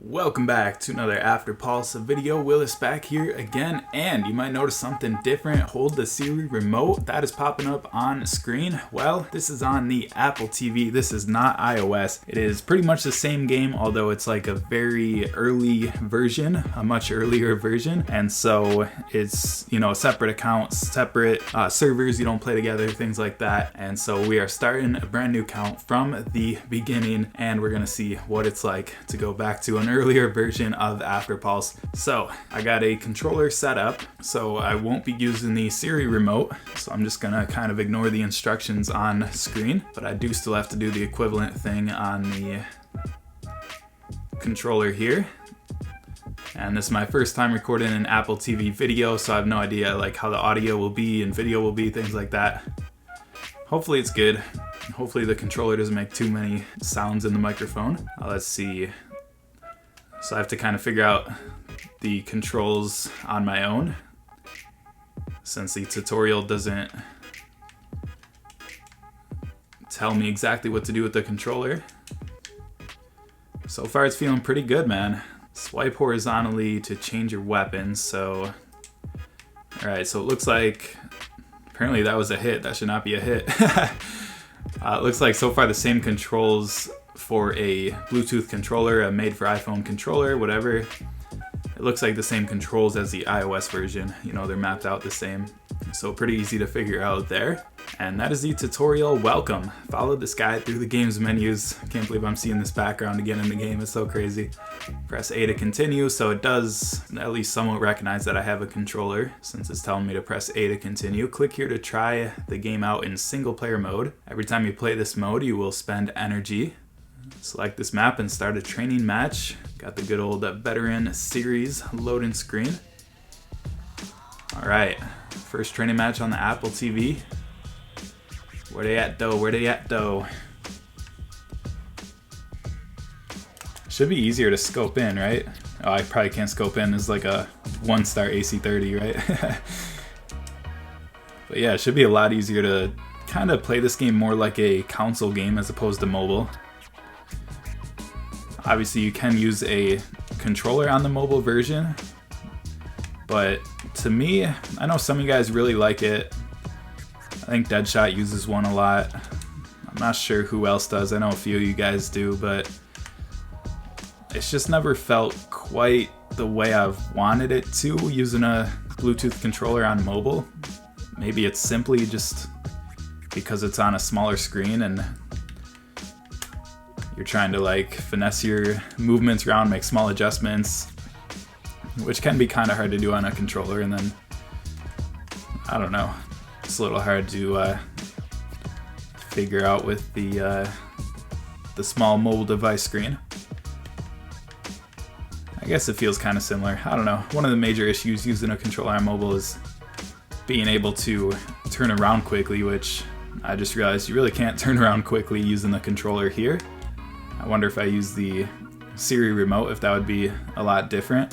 Welcome back to another Afterpulse video. Willis back here again, and you might notice something different. Hold the Siri remote that is popping up on screen. Well, this is on the Apple TV. This is not iOS. It is pretty much the same game, although it's like a very early version, a much earlier version. And so it's, you know, separate accounts, separate servers, you don't play together, things like that. And so we are starting a brand new account from the beginning, and we're gonna see what it's like to go back to an earlier version of Afterpulse. So I got a controller set up, so I won't be using the Siri remote, so I'm just gonna kind of ignore the instructions on screen, but I do still have to do the equivalent thing on the controller here. And this is my first time recording an Apple TV video, so I have no idea like how the audio will be and video will be, things like that. Hopefully it's good. Hopefully the controller doesn't make too many sounds in the microphone. Let's see. So I have to kind of figure out the controls on my own, since the tutorial doesn't tell me exactly what to do with the controller. So far it's feeling pretty good, man. Swipe horizontally to change your weapons. So, alright, so it looks like, apparently that was a hit. That should not be a hit. It looks like so far the same controls for a Bluetooth controller, a made for iPhone controller, whatever. It looks like the same controls as the iOS version. You know, they're mapped out the same. So pretty easy to figure out there. And that is the tutorial. Welcome. Follow this guide through the game's menus. I can't believe I'm seeing this background again in the game. It's so crazy. Press A to continue. So it does at least somewhat recognize that I have a controller, since it's telling me to press A to continue. Click here to try the game out in single player mode. Every time you play this mode, you will spend energy. Select this map and start a training match. Got the good old veteran series loading screen. Alright, first training match on the Apple TV. Where they at though? Where they at though? Should be easier to scope in, right? Oh, I probably can't scope in. It's like a 1-star AC30, right? But yeah, it should be a lot easier to kind of play this game more like a console game as opposed to mobile. Obviously you can use a controller on the mobile version, but to me, I know some of you guys really like it. I think Deadshot uses one a lot. I'm not sure who else does. I know a few of you guys do, but it's just never felt quite the way I've wanted it to using a Bluetooth controller on mobile. Maybe it's simply just because it's on a smaller screen and you're trying to like finesse your movements around, make small adjustments, which can be kind of hard to do on a controller, and then, I don't know, it's a little hard to figure out with the small mobile device screen. I guess it feels kind of similar. I don't know. One of the major issues using a controller on mobile is being able to turn around quickly, which I just realized you really can't turn around quickly using the controller here. I wonder if I use the Siri remote, if that would be a lot different.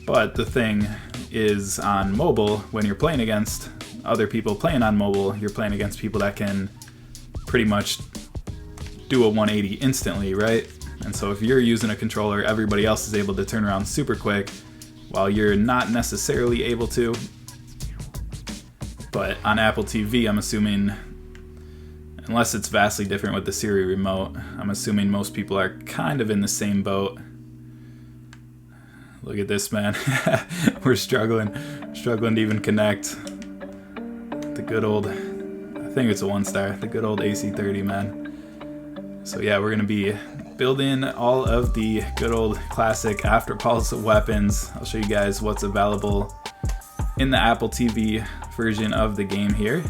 But the thing is, on mobile, when you're playing against other people playing on mobile, you're playing against people that can pretty much do a 180 instantly, right? And so if you're using a controller, everybody else is able to turn around super quick, while you're not necessarily able to. But on Apple TV, I'm assuming, unless it's vastly different with the Siri remote, I'm assuming most people are kind of in the same boat. Look at this, man. We're struggling to even connect. The good old, I think it's a 1-star, the good old AC30, man. So yeah, we're gonna be building all of the good old classic Afterpulse weapons. I'll show you guys what's available in the Apple TV version of the game here.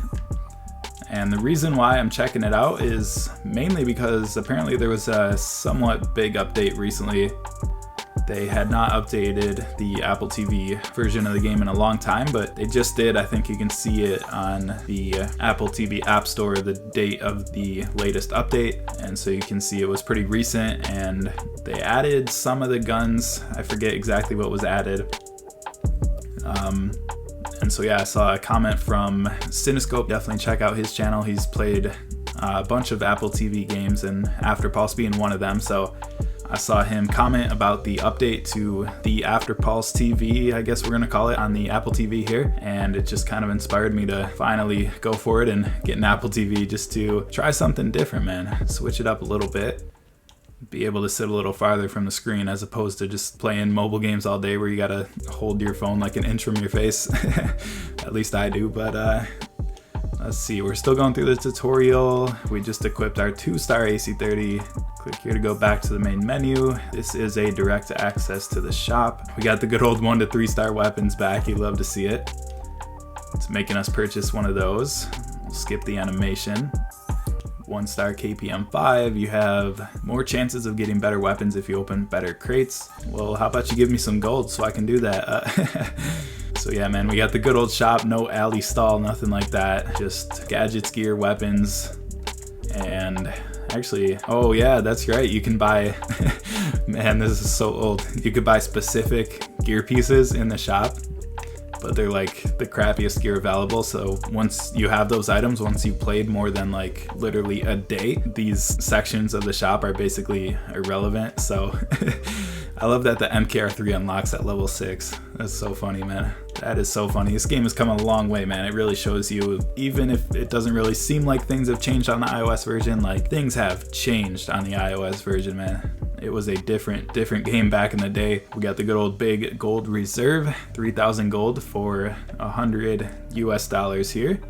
And the reason why I'm checking it out is mainly because apparently there was a somewhat big update recently. They had not updated the Apple TV version of the game in a long time, but they just did. I think you can see it on the Apple TV App Store, the date of the latest update. And so you can see it was pretty recent, and they added some of the guns. I forget exactly what was added. And so yeah, I saw a comment from Cinescope. Definitely check out his channel. He's played a bunch of Apple TV games, and Afterpulse being one of them. So I saw him comment about the update to the Afterpulse TV, I guess we're gonna call it, on the Apple TV here, and it just kind of inspired me to finally go for it and get an Apple TV just to try something different, man. Switch it up a little bit. Be able to sit a little farther from the screen as opposed to just playing mobile games all day where you gotta hold your phone like an inch from your face. At least I do, but let's see, we're still going through the tutorial. We just equipped our 2-star AC30. Click here to go back to the main menu. This is a direct access to the shop. We got the good old 1 to 3-star weapons back. You love to see it. It's making us purchase one of those. We'll skip the animation. 1-star KPM5, you have more chances of getting better weapons if you open better crates. Well, how about you give me some gold so I can do that? So yeah, man, we got the good old shop, no alley stall, nothing like that. Just gadgets, gear, weapons, and actually, oh yeah, that's right, you can buy, man, this is so old. You could buy specific gear pieces in the shop, but they're like the crappiest gear available. So once you have those items, once you've played more than like literally a day, these sections of the shop are basically irrelevant. So I love that the MKR3 unlocks at level 6. That's so funny, man. That is so funny. This game has come a long way, man. It really shows you, even if it doesn't really seem like things have changed on the iOS version, like things have changed on the iOS version, man. It was a different game back in the day. We got the good old big gold reserve, 3,000 gold for $100 US here.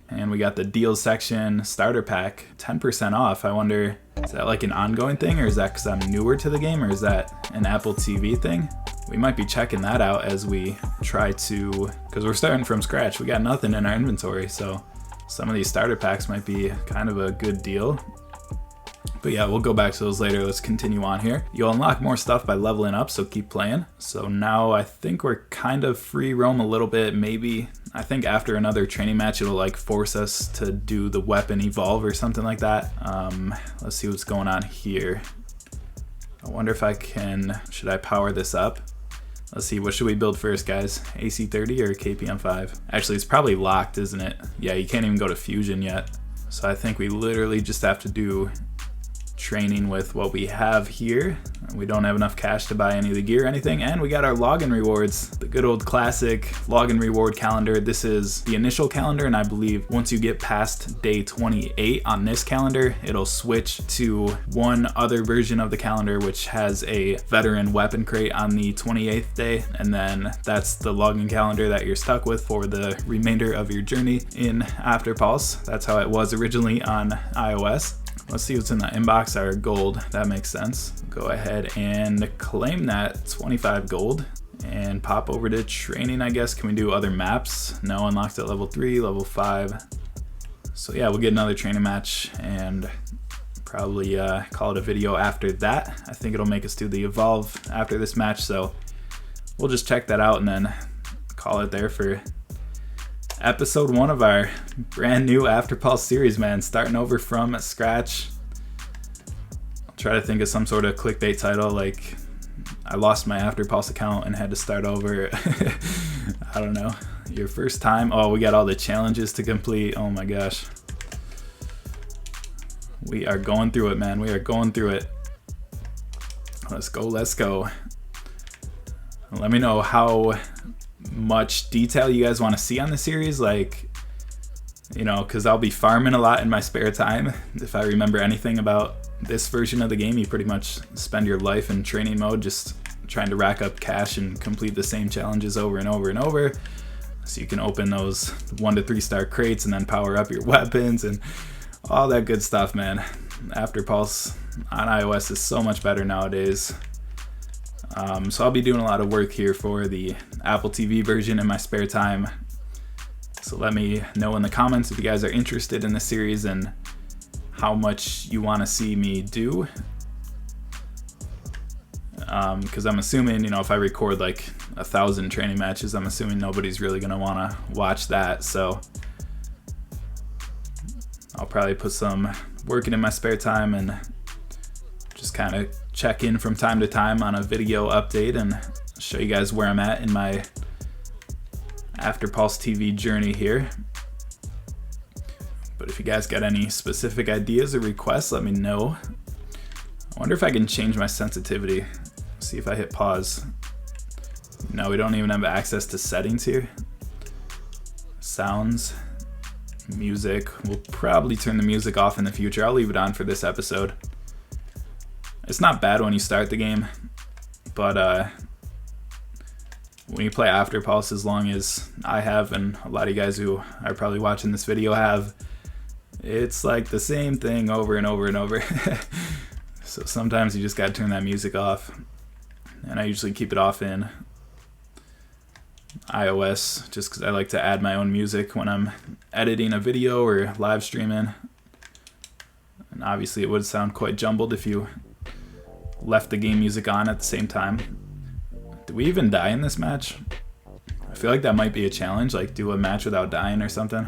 And we got the deals section, starter pack, 10% off. I wonder, is that like an ongoing thing, or is that because I'm newer to the game, or is that an Apple TV thing? We might be checking that out as we try to, because we're starting from scratch. We got nothing in our inventory, so some of these starter packs might be kind of a good deal. But yeah, we'll go back to those later. Let's continue on here. You'll unlock more stuff by leveling up, so keep playing. So now I think we're kind of free roam a little bit. Maybe, I think after another training match, it'll like force us to do the weapon evolve or something like that. Let's see what's going on here. I wonder if I can, should I power this up? Let's see, what should we build first, guys? AC30 or KPM5? Actually, it's probably locked, isn't it? Yeah, you can't even go to Fusion yet. So I think we literally just have to do training with what we have here. We don't have enough cash to buy any of the gear or anything, and we got our login rewards, the good old classic login reward calendar. This is the initial calendar, and I believe once you get past day 28 on this calendar, it'll switch to one other version of the calendar which has a veteran weapon crate on the 28th day, and then that's the login calendar that you're stuck with for the remainder of your journey in Afterpulse. That's how it was originally on iOS. Let's see what's in the inbox. Our gold, that makes sense. Go ahead and claim that 25 gold and pop over to training, I guess. Can we do other maps? No, unlocked at level 3, level 5. So yeah, we'll get another training match and probably call it a video after that. I think it'll make us do the evolve after this match, so we'll just check that out and then call it there for episode 1 of our brand new Afterpulse series, man. Starting over from scratch. I'll try to think of some sort of clickbait title, like I lost my Afterpulse account and had to start over. I don't know. Your first time. Oh, we got all the challenges to complete. Oh my gosh. We are going through it, man. We are going through it. Let's go, let's go. Let me know how much detail you guys want to see on the series, like, you know, because I'll be farming a lot in my spare time. If I remember anything about this version of the game, you pretty much spend your life in training mode just trying to rack up cash and complete the same challenges over and over and over, so you can open those 1 to 3 star crates and then power up your weapons and all that good stuff, man. Afterpulse on iOS is so much better nowadays. So I'll be doing a lot of work here for the Apple TV version in my spare time. So let me know in the comments if you guys are interested in the series and how much you want to see me do. Because I'm assuming, you know, if I record like 1,000 training matches, I'm assuming nobody's really going to want to watch that. So I'll probably put some working in my spare time and just kind of check in from time to time on a video update and show you guys where I'm at in my Afterpulse TV journey here. But if If you guys got any specific ideas or requests, let me know. I wonder if I can change my sensitivity. See if I hit pause. No, we don't even have access to settings here. Sounds, music. We'll probably turn the music off in the future. I'll leave it on for this episode. It's not bad when you start the game, but when you play Afterpulse, as long as I have, and a lot of you guys who are probably watching this video have, it's like the same thing over and over and over. So sometimes you just gotta turn that music off, and I usually keep it off in iOS just because I like to add my own music when I'm editing a video or live streaming. And obviously it would sound quite jumbled if you left the game music on at the same time. Did we even die in this match? I feel like that might be a challenge, like do a match without dying or something.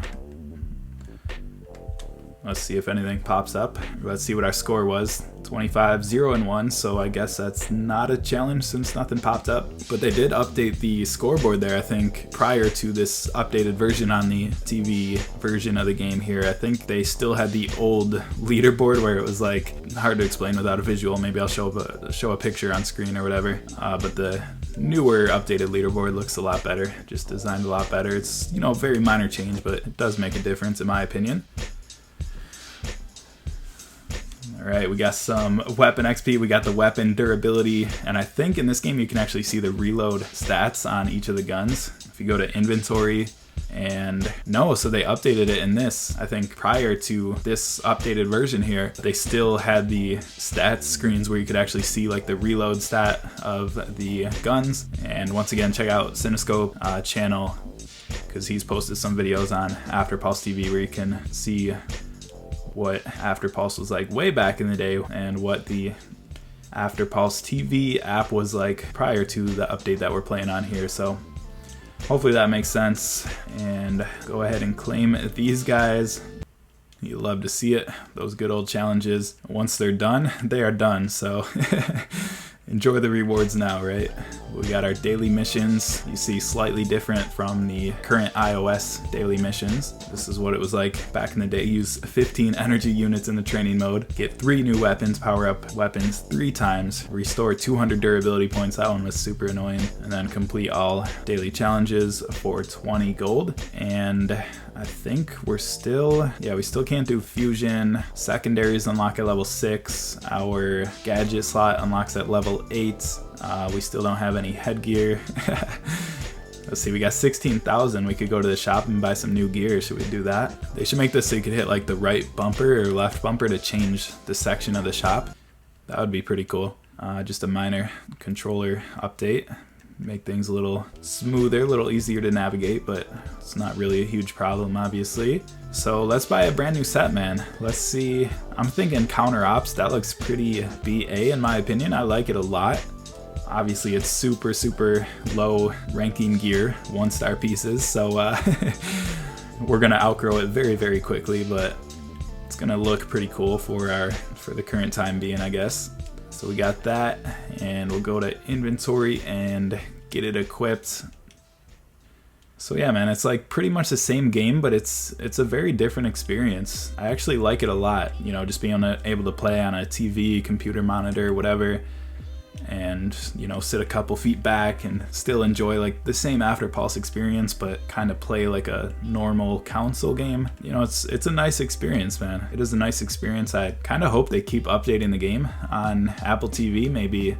Let's see if anything pops up. Let's see what our score was. 25, 0 and 1, so I guess that's not a challenge since nothing popped up. But they did update the scoreboard there, I think, prior to this updated version on the TV version of the game here. I think they still had the old leaderboard where it was like hard to explain without a visual. Maybe I'll show a picture on screen or whatever. But the newer updated leaderboard looks a lot better, just designed a lot better. It's, you know, a very minor change, but it does make a difference in my opinion. Alright, we got some weapon XP, we got the weapon durability, and I think in this game you can actually see the reload stats on each of the guns. If you go to inventory, and no, so they updated it in this. I think prior to this updated version here, they still had the stats screens where you could actually see like the reload stat of the guns. And once again, check out Cinescope channel, because he's posted some videos on Afterpulse TV where you can see what Afterpulse was like way back in the day and what the Afterpulse TV app was like prior to the update that we're playing on here. So hopefully that makes sense, and go ahead and claim these guys. You love to see it, those good old challenges. Once they're done, they are done, so enjoy the rewards now, right? We got our daily missions. You see slightly different from the current iOS daily missions. This is what it was like back in the day. Use 15 energy units in the training mode. Get 3 new weapons, power up weapons 3 times. Restore 200 durability points. That one was super annoying. And then complete all daily challenges for 20 gold. And I think we still can't do fusion. Secondaries unlock at level 6. Our gadget slot unlocks at level 8. We still don't have any headgear. Let's see, we got 16,000. We could go to the shop and buy some new gear. Should we do that? They should make this so you could hit like the right bumper or left bumper to change the section of the shop. That would be pretty cool. Just a minor controller update. Make things a little smoother, a little easier to navigate, but it's not really a huge problem, obviously. So let's buy a brand new set, man. Let's see. I'm thinking counter ops. That looks pretty BA in my opinion. I like it a lot. Obviously, it's super, super low ranking gear, 1-star pieces, so we're gonna outgrow it very, very quickly, but it's gonna look pretty cool for the current time being, I guess. So we got that, and we'll go to inventory and get it equipped. So yeah, man, it's like pretty much the same game, but it's a very different experience. I actually like it a lot, you know, just being able to play on a TV, computer monitor, whatever, and, you know, sit a couple feet back and still enjoy like the same Afterpulse experience, but kind of play like a normal console game. You know, it's a nice experience, man. It is a nice experience. I kind of hope they keep updating the game on Apple TV. Maybe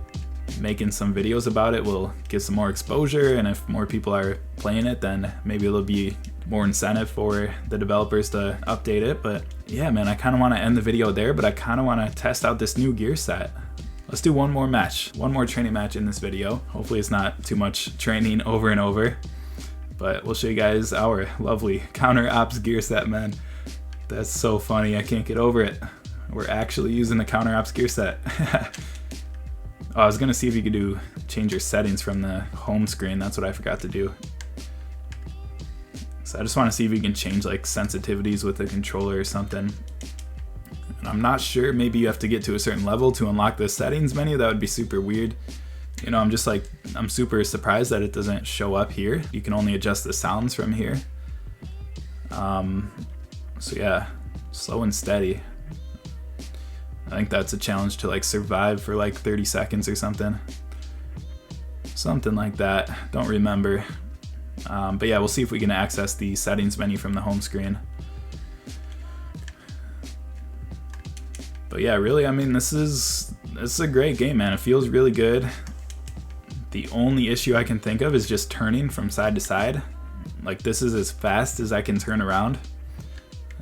making some videos about it will get some more exposure, and if more people are playing it, then maybe it'll be more incentive for the developers to update it. But yeah, man, I kind of want to end the video there, but I kind of want to test out this new gear set. Let's do one more match, one more training match in this video. Hopefully it's not too much training over and over, but we'll show you guys our lovely counter ops gear set, man. That's so funny, I can't get over it. We're actually using the counter ops gear set. Oh, I was gonna see if you could change your settings from the home screen. That's what I forgot to do. So I just want to see if you can change like sensitivities with the controller or something. And I'm not sure, maybe you have to get to a certain level to unlock the settings menu. That would be super weird. You know, I'm super surprised that it doesn't show up here. You can only adjust the sounds from here. So yeah, Slow and steady. I think that's a challenge to like survive for like 30 seconds or something. Something like that. Don't remember. But yeah, we'll see if we can access the settings menu from the home screen. But yeah, really, I mean, this is a great game, man. It feels really good. The only issue I can think of is just turning from side to side. Like, this is as fast as I can turn around.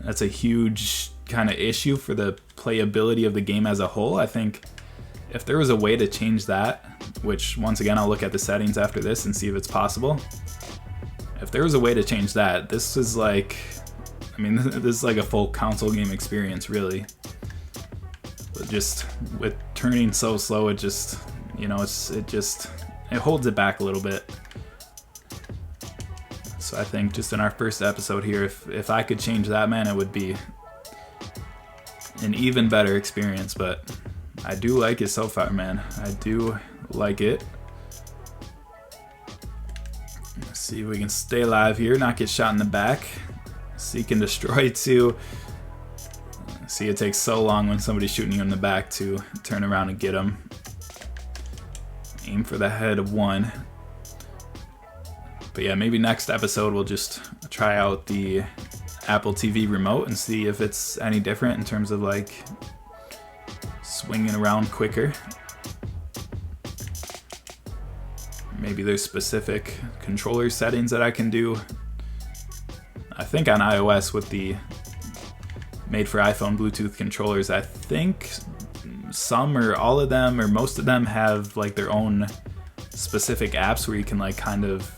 That's a huge kind of issue for the playability of the game as a whole. I think if there was a way to change that, which once again I'll look at the settings after this and see if it's possible. If there was a way to change that, this is like, I mean, this is like a full console game experience, really. But just with turning so slow, it just, you know, it holds it back a little bit. So I think just in our first episode here, if I could change that, man, it would be an even better experience. But I do like it so far, man. I do like it. Let's see if we can stay alive here, not get shot in the back. Seek and destroy too. See, it takes so long when somebody's shooting you in the back to turn around and get them. Aim for the head of one. But yeah, maybe next episode we'll just try out the Apple TV remote and see if it's any different in terms of like swinging around quicker. Maybe there's specific controller settings that I can do. I think on iOS with the made for iPhone Bluetooth controllers, I think some or all of them or most of them have like their own specific apps where you can like kind of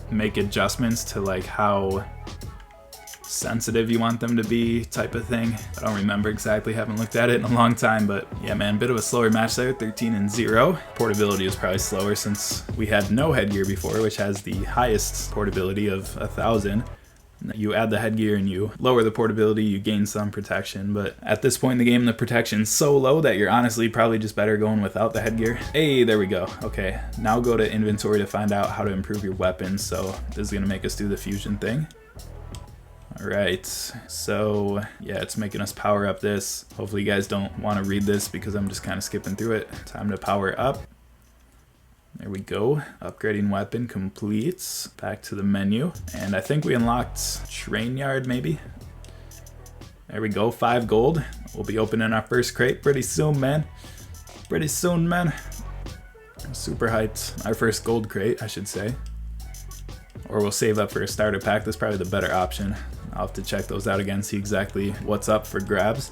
make adjustments to like how sensitive you want them to be, type of thing. I don't remember exactly, haven't looked at it in a long time, but yeah, man, bit of a slower match there, 13-0. Portability is probably slower since we had no headgear before, which has the highest portability of 1,000. You add the headgear and you lower the portability, you gain some protection, but at this point in the game, the protection's so low that you're honestly probably just better going without the headgear. Hey, there we go. Okay, now go to inventory to find out how to improve your weapons. So this is gonna make us do the fusion thing. All right, so yeah, it's making us power up this. Hopefully you guys don't want to read this because I'm just kind of skipping through it. Time to power up. There we go. Upgrading weapon completes. Back to the menu. And I think we unlocked Train Yard, maybe. There we go, 5 gold. We'll be opening our first crate pretty soon, man. Pretty soon, man. I'm super hyped. Our first gold crate, I should say. Or we'll save up for a starter pack. That's probably the better option. I'll have to check those out again, see exactly what's up for grabs.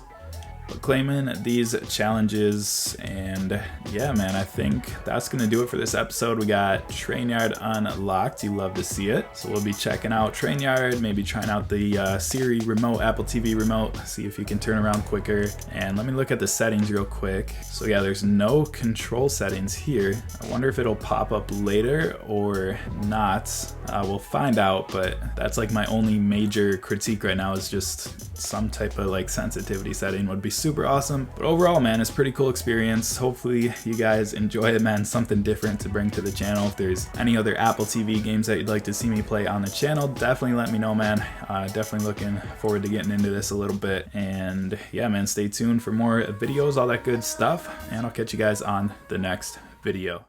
But claiming these challenges, and yeah, man, I think that's gonna do it for this episode. We got Train Yard unlocked. You love to see it. So we'll be checking out Train Yard, maybe trying out the Siri remote, Apple TV remote, see if you can turn around quicker. And let me look at the settings real quick. So yeah, there's no control settings here. I wonder if it'll pop up later or not. We'll find out, but that's like my only major critique right now is just some type of like sensitivity setting would be super awesome. But overall, man, it's a pretty cool experience. Hopefully you guys enjoy it, man. Something different to bring to the channel. If there's any other Apple TV games that you'd like to see me play on the channel, definitely let me know, man. Definitely looking forward to getting into this a little bit. And yeah, man, stay tuned for more videos, all that good stuff. And I'll catch you guys on the next video.